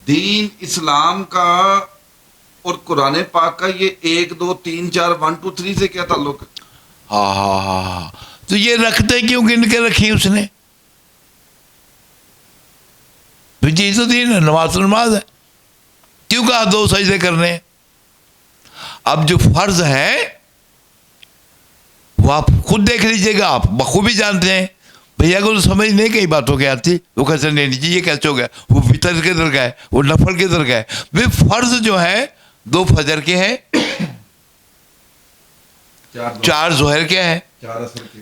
دین اسلام کا اور قرآن پاک کا یہ 1 2 3 4 1 2 3 سے کیا تعلق ہے؟ ہاں تو یہ رکھتے کیوں گن کے رکھی اس نے؟ جی تو دین ہے، نماز تو نماز ہے، کیوں کہا 2 سجدے کرنے ہیں؟ اب جو فرض ہے وہ آپ خود دیکھ لیجئے گا، آپ بخوبی جانتے ہیں. بھیا کو تو سمجھ نہیں کئی باتوں کے آتی، وہ کہتے نہیں جی یہ کیسے ہو گیا، وہ فطر کے در گئے، وہ نفل کے در گئے. وہ فرض جو ہے 2 فجر کے ہیں، 4 ظہر کے ہیں،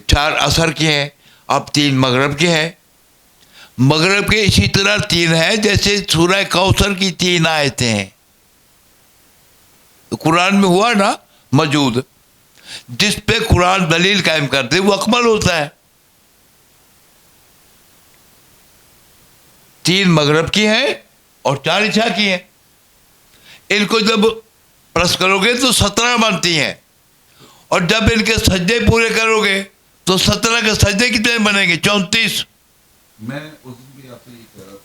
4 عصر کے ہیں، اب 3 مغرب کے ہیں. مغرب کے اسی طرح 3 ہیں جیسے سورہ کوثر کی 3 آیتیں ہیں. قرآن میں ہوا نا موجود، جس پہ قرآن دلیل قائم کرتے وہ اکمل ہوتا ہے. 3 مغرب کی ہیں اور 4 عشاء کی ہیں. ان کو جب پلس کرو گے تو 17 بنتی ہیں، اور جب ان کے سجدے پورے کرو گے تو 17 کے سجدے کتنے بنیں گے؟ 34. میں اس دن بھی آپ سے یہ کہہ رہا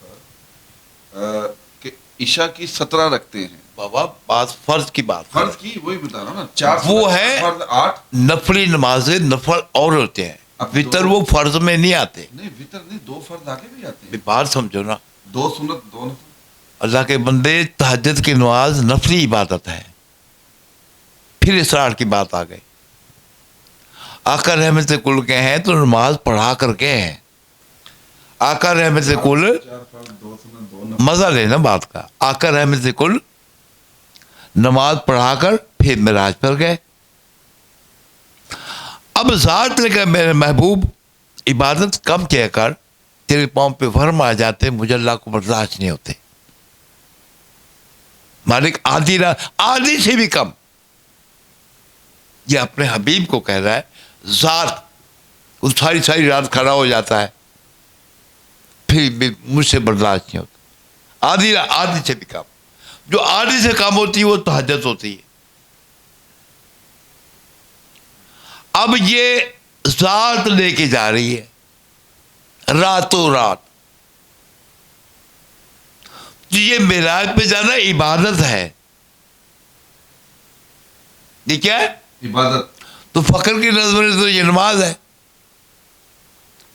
تھا کہ عشاء کی 17 رکھتے ہیں بابا. بات فرض کی بات، فرض کی وہی بتا رہا ہوں نا. 4 وہ ہے فرض 8. نفلی نمازیں نفل اور ہوتے ہیں، وطر وہ فرض میں نہیں آتے. نہیں وطر نہیں، 2 فرض آگے بھی آتے ہیں. بات سمجھو نا، 2 سنت 2 نفل. اللہ کے بندے تہجد کی نماز نفلی عبادت ہے. پھر اسرار کی بات آ گئی. آقا رحمت کل کے ہیں تو نماز پڑھا کر کے ہیں. آقا رحمت کل 4 فرض 2 سنت 2 نفل. مزہ لینا بات کا. آقا رحمت کل نماز پڑھا کر پھر معراج پر گئے. اب ذات نے کہا میرے محبوب عبادت کم کیا کر، تیرے پاؤں پہ ورم آ جاتے، مجھے اللہ کو برداشت نہیں ہوتے. مالک آدھی سے بھی کم. یہ اپنے حبیب کو کہہ رہا ہے. ذات وہ ساری رات کھڑا ہو جاتا ہے، پھر بھی مجھ سے برداشت نہیں ہوتا. آدھی سے بھی کم. جو آدھی سے کم ہوتی ہے وہ تہجد ہوتی ہے. اب یہ ذات لے کے جا رہی ہے راتوں رات. یہ معراج پہ جانا عبادت ہے. یہ کیا ہے؟ عبادت. تو فقر کی نظر میں تو یہ نماز ہے.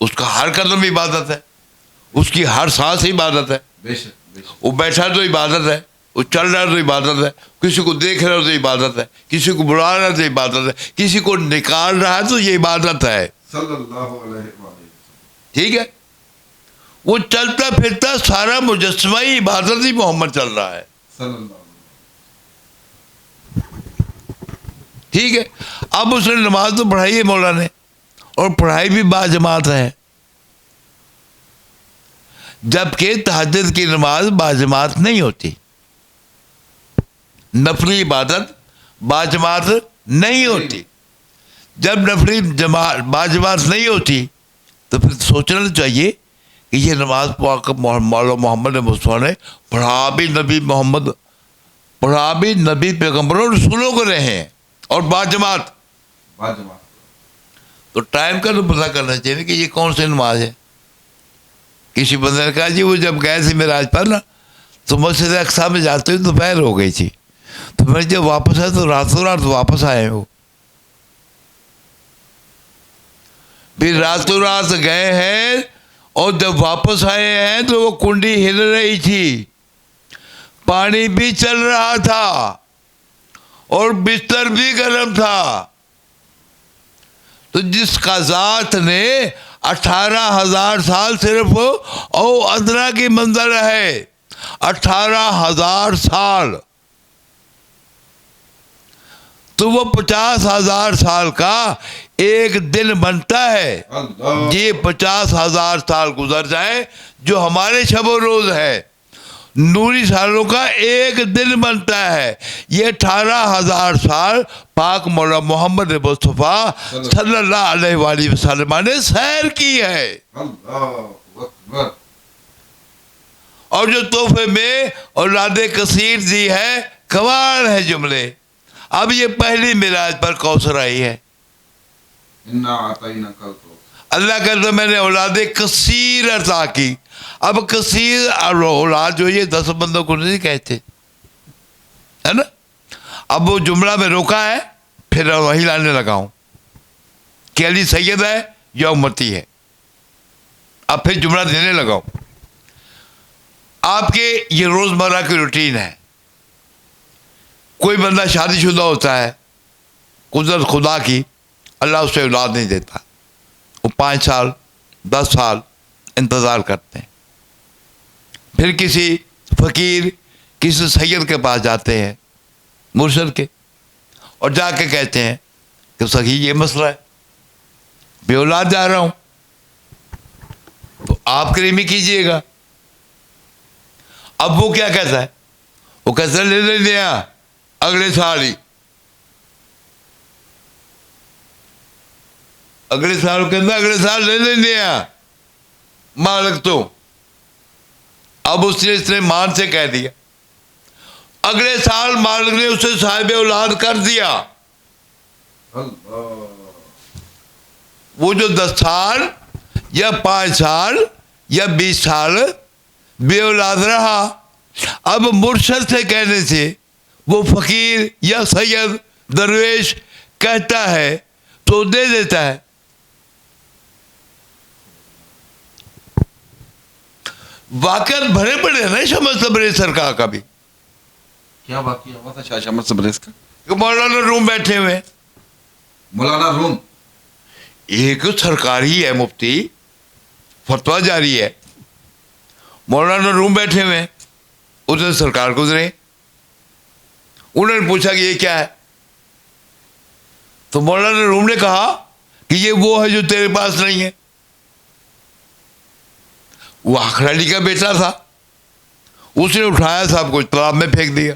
اس کا ہر قدم عبادت ہے، اس کی ہر سانس عبادت ہے. بے شک. وہ بیٹھا تو عبادت ہے، وہ چل رہا تو عبادت ہے، کسی کو دیکھ رہا تو عبادت ہے، کسی کو بلا رہا تو عبادت ہے، کسی کو نکال رہا ہے تو یہ عبادت ہے. صلی اللہ علیہ وسلم. ٹھیک ہے. وہ چلتا پھرتا سارا مجسمہ ہی عبادت ہی محمد چل رہا ہے. صلی اللہ علیہ وسلم. ٹھیک ہے. اب اس نے نماز تو پڑھائی ہے مولا نے، اور پڑھائی بھی باجماعت ہے. جبکہ تہجد کی نماز باجماعت نہیں ہوتی. نفلی عبادت باجماعت نہیں ہوتی. جب نفلی باجماعت نہیں ہوتی تو پھر سوچنا چاہیے کہ یہ نماز مولا محمد مصطفیٰ نے پڑھا بھی نبی پیغمبروں رسولوں کو رہے ہیں، اور باجماعت. تو ٹائم کا تو پتہ کرنا چاہیے کہ یہ کون سی نماز ہے. کسی بندے نے کہا جی وہ جب گئے تھے معراج پر نا تو مسجد اقصی میں جاتے ہوئے دوپہر ہو گئی تھی، تو میں جب واپس آئے تو راتوں رات واپس آئے. وہ پھر راتوں رات گئے ہیں، اور جب واپس آئے ہیں تو وہ کنڈی ہل رہی تھی، پانی بھی چل رہا تھا، اور بستر بھی گرم تھا. تو جس کا ذات نے 18,000 سال صرف او ادنا کی منظر ہے، 18,000 سال، تو وہ 50,000 سال کا ایک دن بنتا ہے. یہ 50,000 سال گزر جائے جو ہمارے شب و روز ہے، نوری سالوں کا ایک دن بنتا ہے. یہ 18,000 سال پاک مولا محمد مصطفیٰ صلی اللہ علیہ وآلہ وسلم نے سیر کی ہے. اللہ اکبر. اور جو تحفے میں اولاد کثیر دی ہے، کمال ہے جملے. اب یہ پہلی معراج پر کوثر آئی ہے. انا اعطیناک الکوثر. اللہ کہتا میں نے اولاد کثیر عطا کی. اب کثیر اولاد جو یہ 10 بندوں کو نہیں کہتے, ہے نا. اب وہ جملہ میں روکا ہے, پھر وہی لانے لگا ہوں کہ علی سید ہے یا امتی ہے. اب پھر جملہ دینے لگا ہوں. آپ کے یہ روزمرہ کی روٹین ہے. کوئی بندہ شادی شدہ ہوتا ہے, قدرت خدا کی, اللہ اس سے اولاد نہیں دیتا, وہ 5 سال 10 سال انتظار کرتے ہیں. پھر کسی فقیر, کسی سید کے پاس جاتے ہیں, مرشد کے, اور جا کے کہتے ہیں کہ سخی یہ مسئلہ ہے, بے اولاد جا رہا ہوں, تو آپ کریمی کیجئے گا. اب وہ کیا کہتا ہے, وہ کہتا ہے لے لے لیا اگلے سال ہی. اگلے سال کہتا ہے اگلے سال لے لے لیا مالک تو. اب اس نے مان سے کہہ دیا, اگلے سال مالک نے اسے صاحب اولاد کر دیا. وہ جو 10 سال یا 5 سال یا 20 سال بے اولاد رہا, اب مرشد سے کہنے سے وہ فقیر یا سید درویش کہتا ہے تو دے دیتا ہے. واقعات بھرے پڑے ہیں نا شاہ احمد صبری سرکار کا بھی. کیا واقعہ ہوا تھا شاہ احمد صبریز کا؟ کہ مولانا روم بیٹھے ہوئے, مولانا روم ایک سرکاری ہے مفتی, فتویٰ جاری ہے. مولانا روم بیٹھے ہوئے, ادھر سرکار گزرے, انہوں نے پوچھا کہ یہ کیا ہے, تو مولانا روم نے کہا کہ یہ وہ ہے جو تیرے پاس نہیں ہے. وہ آخر علی کا بیٹا تھا, اس نے اٹھایا صاحب کو تالاب میں پھینک دیا.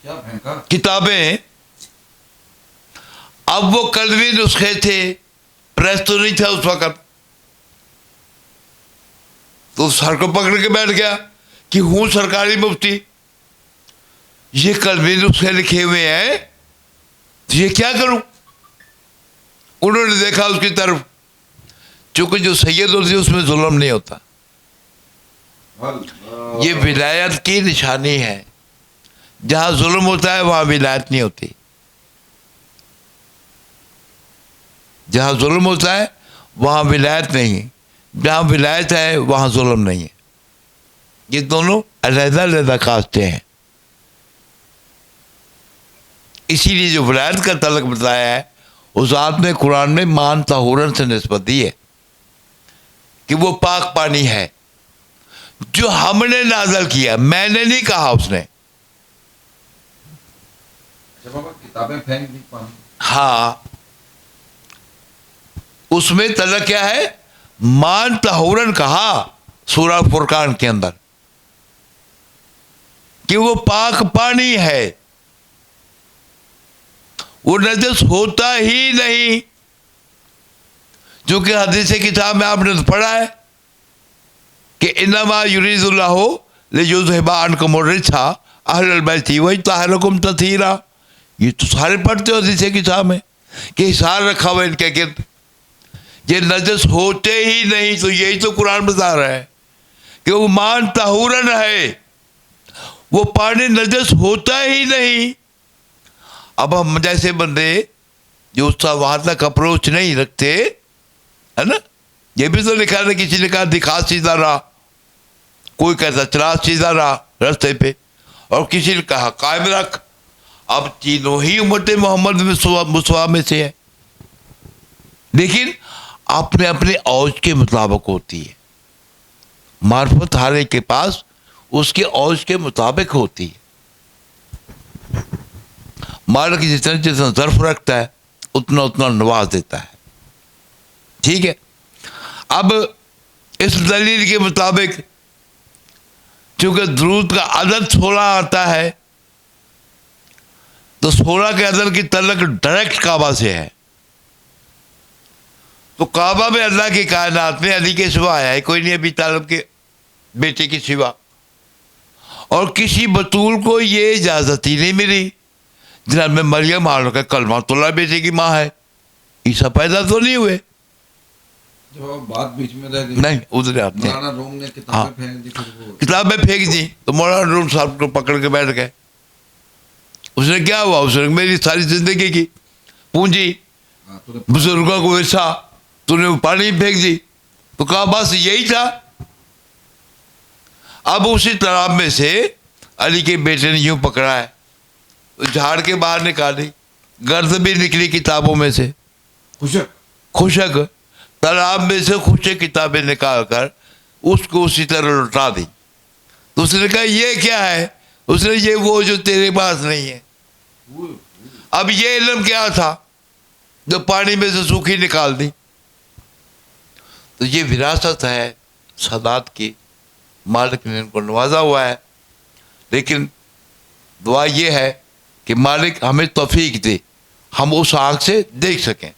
کیا پھینکا؟ کتابیں. اب وہ قلمی نسخے تھے, پریس تو نہیں تھا اس وقت, تو سر کو پکڑ کے بیٹھ گیا کہ ہوں سرکاری مفتی, یہ قلمی نسخے لکھے ہوئے ہیں, تو یہ کیا کروں. انہوں نے دیکھا اس کی طرف, چونکہ جو سید ہوتی ہے اس میں ظلم نہیں ہوتا. یہ ولایت کی نشانی ہے. جہاں ظلم ہوتا ہے وہاں ولایت نہیں ہوتی. جہاں ظلم ہوتا ہے وہاں ولایت نہیں, جہاں ولایت ہے وہاں ظلم نہیں ہے. یہ دونوں علیحدہ علیحدہ کاستے ہیں. اسی لیے جو ولایت کا تعلق بتایا ہے اس ذات نے قرآن میں مان طہورن سے نسبت دی ہے کہ وہ پاک پانی ہے جو ہم نے نازل کیا, میں نے نہیں کہا, اس نے. کتابیں پھینک دی پانی. ہاں, اس میں تعلق کیا ہے, مان طہورن کہا سورہ فرقان کے اندر کہ وہ پاک پانی ہے, وہ نجس ہوتا ہی نہیں. جو کہ حدیث کتاب میں آپ نے پڑھا ہے کہ انما یرید اللہ لیذھب عنکم الرجس اہل البیت ویطہرکم تطہیرا. یہ تو سارے پڑھتے ہو حدیث کتاب میں کہ حصار رکھا ہوا ان کے گرد, یہ نجس ہوتے ہی نہیں. تو یہی تو قرآن بتا رہا ہے کہ وہ مان طہورن ہے, وہ پانی نجس ہوتا ہی نہیں. اب ہم جیسے بندے جو اس کا وہاں تک اپروچ نہیں رکھتے, ہے نا, یہ بھی تو لکھا ہے, کسی نے کہا دکھا سیدھا رہا, کوئی کہتا چلا سیدھا رہا راستے پہ, اور کسی نے کہا قائم رکھ. اب تینوں ہی امت محمد مصطفیٰ میں سے ہے, لیکن اپنے اپنے اوج کے مطابق ہوتی ہے. معرفت ہر ایک کے پاس اس کے اوج کے مطابق ہوتی ہے. مالک جتنا ظرف رکھتا ہے اتنا اتنا نواز دیتا ہے. ٹھیک ہے. اب اس دلیل کے مطابق چونکہ درود کا عدد 16 آتا ہے, تو 16 کے عدد کی تعلق ڈائریکٹ کعبہ سے ہے. تو کعبہ میں اللہ کی کائنات میں علی کے سوا آیا ہے کوئی نہیں, ابھی طالب کے بیٹے کے سوا, اور کسی بطول کو یہ اجازت ہی نہیں ملی. جناب میں مریم کا کلمہ اللہ بیٹے کی ماں ہے, عیسیٰ پیدا تو نہیں ہوئے. جو بات بیچ میں رہ گئی نہیں ادھر آتے ہیں. مولانا روم نے کتابیں پھینک دی پھر وہ کتابیں پھینک دی تو مولانا روم صاحب کو پکڑ کے بیٹھ گئے. اس نے کیا ہوا؟ اس نے میری ساری زندگی کی پونجی ہاں، تو نے بزرگوں کو ویسا تو نے پانی پھینک دی. تو کہا بس یہی تھا. اب اسی تالاب میں سے علی کے بیٹے نے یوں پکڑا ہے, جھاڑ کے باہر نکالی, گرد بھی نکلی کتابوں میں سے, خوشک تالاب میں سے خوشک کتابیں نکال کر اس کو اسی طرح لوٹا دی. تو اس نے کہا یہ کیا ہے؟ اس نے یہ وہ جو تیرے پاس نہیں ہے. اب یہ علم کیا تھا جو پانی میں سے سوکھی نکال دی؟ تو یہ وراثت ہے سادات کی, مالک نے ان کو نوازا ہوا ہے. لیکن دعا یہ ہے کہ مالک ہمیں توفیق دے, ہم اس آنکھ سے دیکھ سکیں.